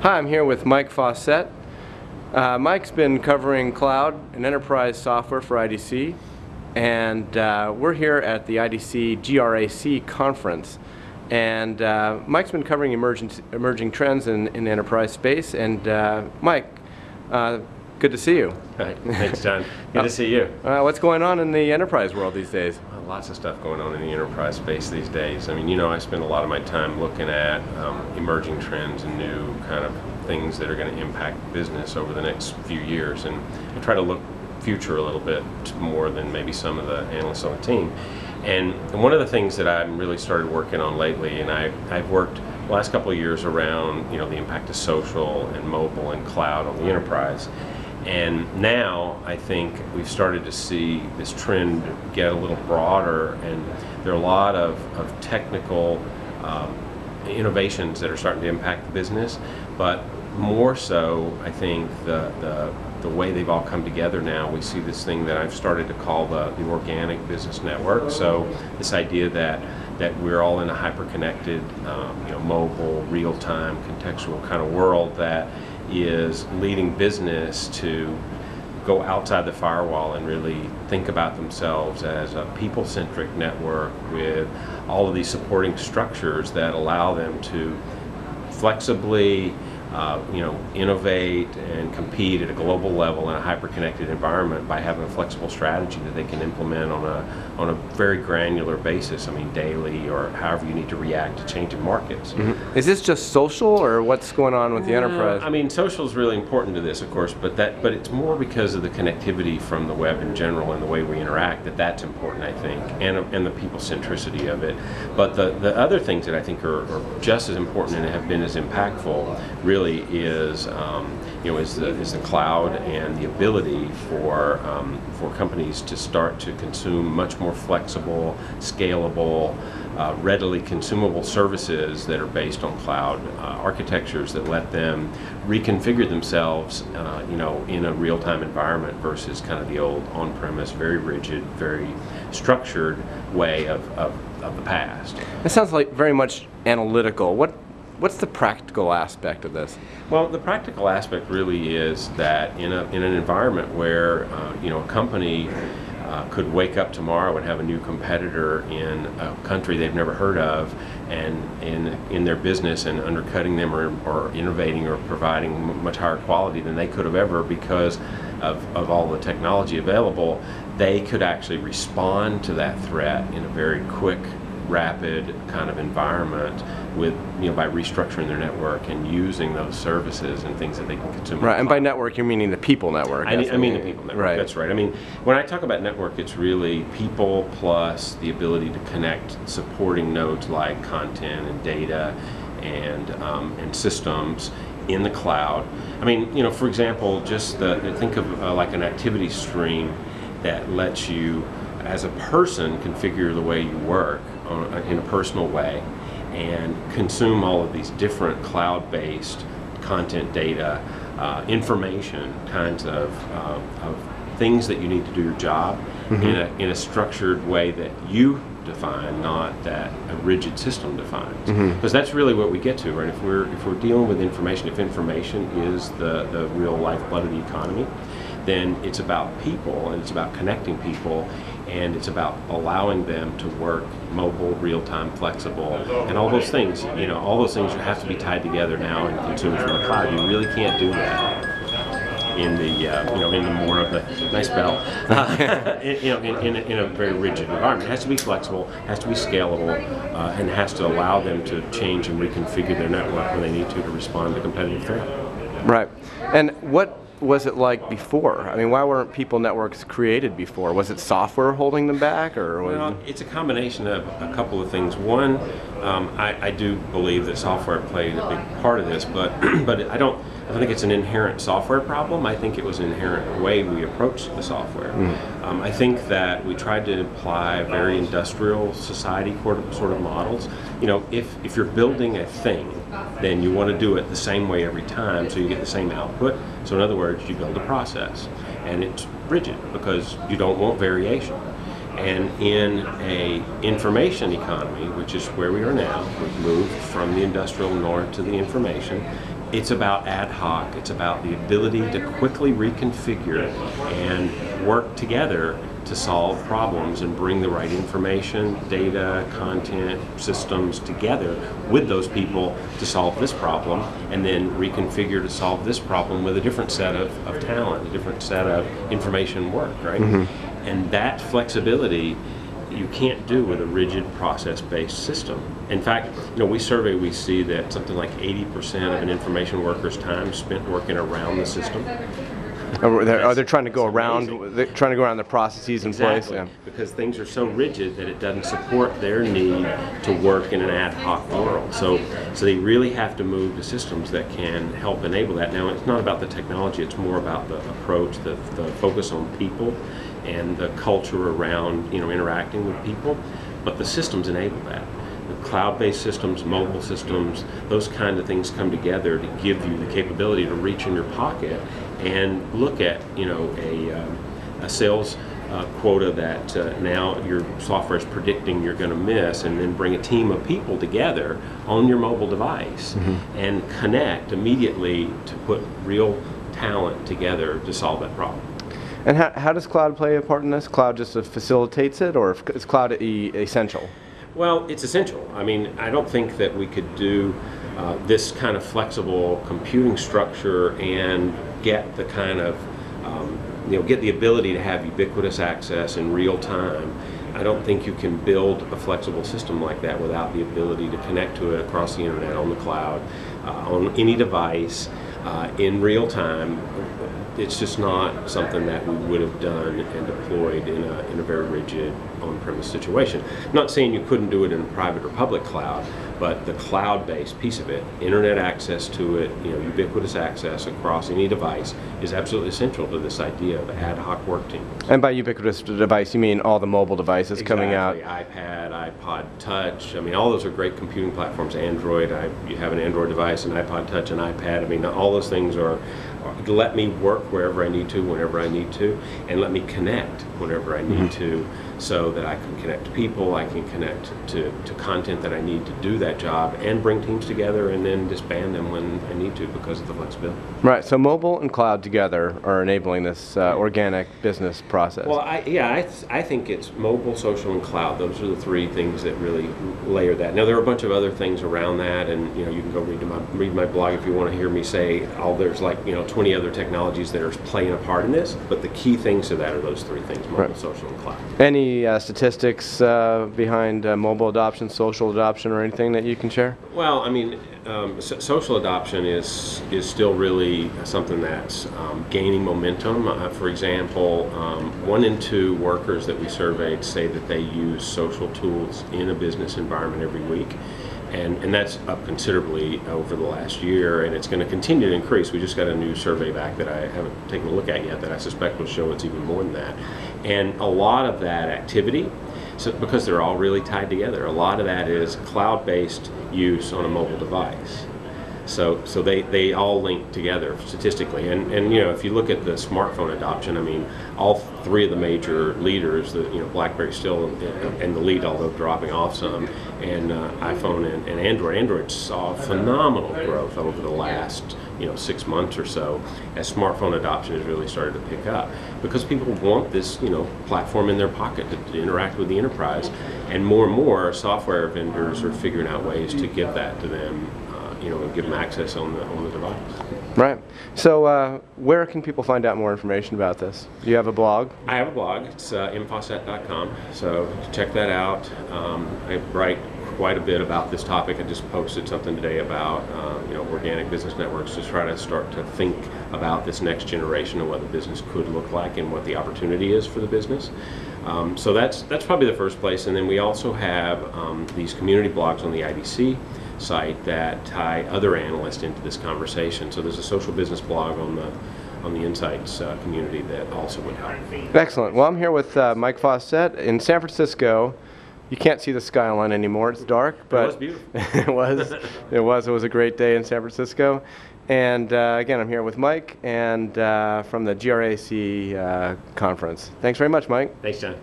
Hi, I'm here with Mike Fauscette. Mike's been covering cloud and enterprise software for IDC, and we're here at the IDC GRAC conference. And Mike's been covering emerging trends in the enterprise space. And Mike, good to see you. Hi. Thanks, John. Good to see you. What's going on in the enterprise world these days? Lots of stuff going on in the enterprise space these days. I mean, you know, I spend a lot of my time looking at emerging trends and new kind of things that are going to impact business over the next few years, and I try to look future a little bit more than maybe some of the analysts on the team. And one of the things that I've really started working on lately, and I've worked the last couple of years around, you know, the impact of social and mobile and cloud on the enterprise. And now I think we've started to see this trend get a little broader, and there are a lot of technical innovations that are starting to impact the business, but more so I think the way they've all come together now, we see this thing that I've started to call the organic business network. So this idea that we're all in a hyper-connected, you know, mobile, real-time, contextual kind of world that is leading business to go outside the firewall and really think about themselves as a people-centric network with all of these supporting structures that allow them to flexibly you know, innovate and compete at a global level in a hyper-connected environment by having a flexible strategy that they can implement on a very granular basis. I mean, daily or however you need to react to changing markets. Mm-hmm. Is this just social, or what's going on with the enterprise? I mean, social is really important to this, of course, but it's more because of the connectivity from the web in general and the way we interact that's important, I think, and the people centricity of it. But the other things that I think are just as important and have been as impactful really is you know, is the cloud and the ability for companies to start to consume much more flexible, scalable, readily consumable services that are based on cloud architectures that let them reconfigure themselves you know, in a real-time environment versus kind of the old on-premise, very rigid, very structured way of the past. It sounds like very much analytical. What's the practical aspect of this? Well, the practical aspect really is that in an environment where you know, a company could wake up tomorrow and have a new competitor in a country they've never heard of, and in their business, and undercutting them or innovating or providing much higher quality than they could have ever because of all the technology available, they could actually respond to that threat in a very quick, rapid kind of environment with, you know, by restructuring their network and using those services and things that they can consume. Right, and by network you're meaning the people network. I mean the people network, right. That's right. I mean, when I talk about network, it's really people plus the ability to connect supporting nodes like content and data and systems in the cloud. I mean, you know, for example, just think of like an activity stream that lets you, as a person, configure the way you work in a personal way and consume all of these different cloud-based content, data, information, kinds of things that you need to do your job in a structured way that you define, not that a rigid system defines. Because that's really what we get to, right? If we're dealing with information, if information is the real lifeblood of the economy, then it's about people, and it's about connecting people, and it's about allowing them to work mobile, real-time, flexible, and all those things. You know, all those things have to be tied together now and consumed from the cloud. You really can't do that in the you know, in the more of the nice bell, you know, in a very rigid environment. It has to be flexible, has to be scalable, and has to allow them to change and reconfigure their network when they need to respond to competitive threat. Right. And what was it like before? I mean, why weren't people networks created before? Was it software holding them back, or? Well, it's a combination of a couple of things. One, I do believe that software played a big part of this, but I don't think it's an inherent software problem. I think it was an inherent way we approached the software. I think that we tried to apply very industrial society sort of models. You know, if you're building a thing, then you want to do it the same way every time so you get the same output. So in other words, you build a process, and it's rigid because you don't want variation. And in a information economy, which is where we are now, we've moved from the industrial north to the information, It's about ad hoc. It's about the ability to quickly reconfigure and work together to solve problems and bring the right information, data, content, systems together with those people to solve this problem, and then reconfigure to solve this problem with a different set of talent, a different set of information work, right? And that flexibility you can't do with a rigid process-based system. In fact, we survey, we see that something like 80% of an information worker's time spent working around the system. They're trying to go around. They're trying to go around the processes in place. Yeah. Because things are so rigid that it doesn't support their need to work in an ad hoc world. So they really have to move to systems that can help enable that. Now, it's not about the technology; it's more about the approach, the focus on people, and the culture around interacting with people. But the systems enable that. The cloud-based systems, mobile systems, those kind of things come together to give you the capability to reach in your pocket and look at a sales quota that now your software is predicting you're going to miss, and then bring a team of people together on your mobile device and connect immediately to put real talent together to solve that problem. And how does cloud play a part in this? Cloud just facilitates it, or is cloud essential? Well, it's essential. I mean, I don't think that we could do this kind of flexible computing structure and get the kind of, get the ability to have ubiquitous access in real time. I don't think you can build a flexible system like that without the ability to connect to it across the internet, on the cloud, on any device, in real time. It's just not something that we would have done and deployed in a very rigid on-premise situation. I'm not saying you couldn't do it in a private or public cloud, but the cloud-based piece of it, internet access to it, ubiquitous access across any device, is absolutely essential to this idea of ad hoc work teams. And by ubiquitous device, you mean all the mobile devices coming out? iPad, iPod Touch. I mean, all those are great computing platforms. Android, you have an Android device, an iPod Touch, an iPad. I mean, all those things are let me work wherever I need to, whenever I need to, and let me connect whenever I need to, so that I can connect to people, I can connect to content that I need to do that job, and bring teams together and then disband them when I need to because of the flexibility. Right, so mobile and cloud together are enabling this organic business process. Well, I think it's mobile, social, and cloud. Those are the three things that really layer that. Now, there are a bunch of other things around that, and you can go read my blog if you want to hear me say, there's like 20 other technologies that are playing a part in this, but the key things to that are those three things: mobile, social, and cloud. Any statistics behind mobile adoption, social adoption, or anything that you can share? Well, I mean, social adoption is still really something that's gaining momentum. For example, 1 in 2 workers that we surveyed say that they use social tools in a business environment every week. And that's up considerably over the last year, and it's going to continue to increase. We just got a new survey back that I haven't taken a look at yet that I suspect will show it's even more than that. And a lot of that activity, because they're all really tied together, a lot of that is cloud-based use on a mobile device. So they all link together statistically, and if you look at the smartphone adoption, I mean, all 3 of the major leaders, BlackBerry still in the lead, although dropping off some, and iPhone and Android. Android saw phenomenal growth over the last 6 months or so, as smartphone adoption has really started to pick up, because people want this platform in their pocket to interact with the enterprise, and more software vendors are figuring out ways to give that to them. And give them access on the device. Right. So where can people find out more information about this? Do you have a blog? I have a blog. It's mfauscette.com. So check that out. I write quite a bit about this topic. I just posted something today about organic business networks to try to start to think about this next generation of what the business could look like and what the opportunity is for the business. So that's probably the first place. And then we also have these community blogs on the IDC site that tie other analysts into this conversation. So there's a social business blog on the Insights community that also would help. Excellent. Well, I'm here with Mike Fauscette in San Francisco. You can't see the skyline anymore; it's dark, but it was beautiful. It was a great day in San Francisco. And again, I'm here with Mike and from the GRAC conference. Thanks very much, Mike. Thanks, John.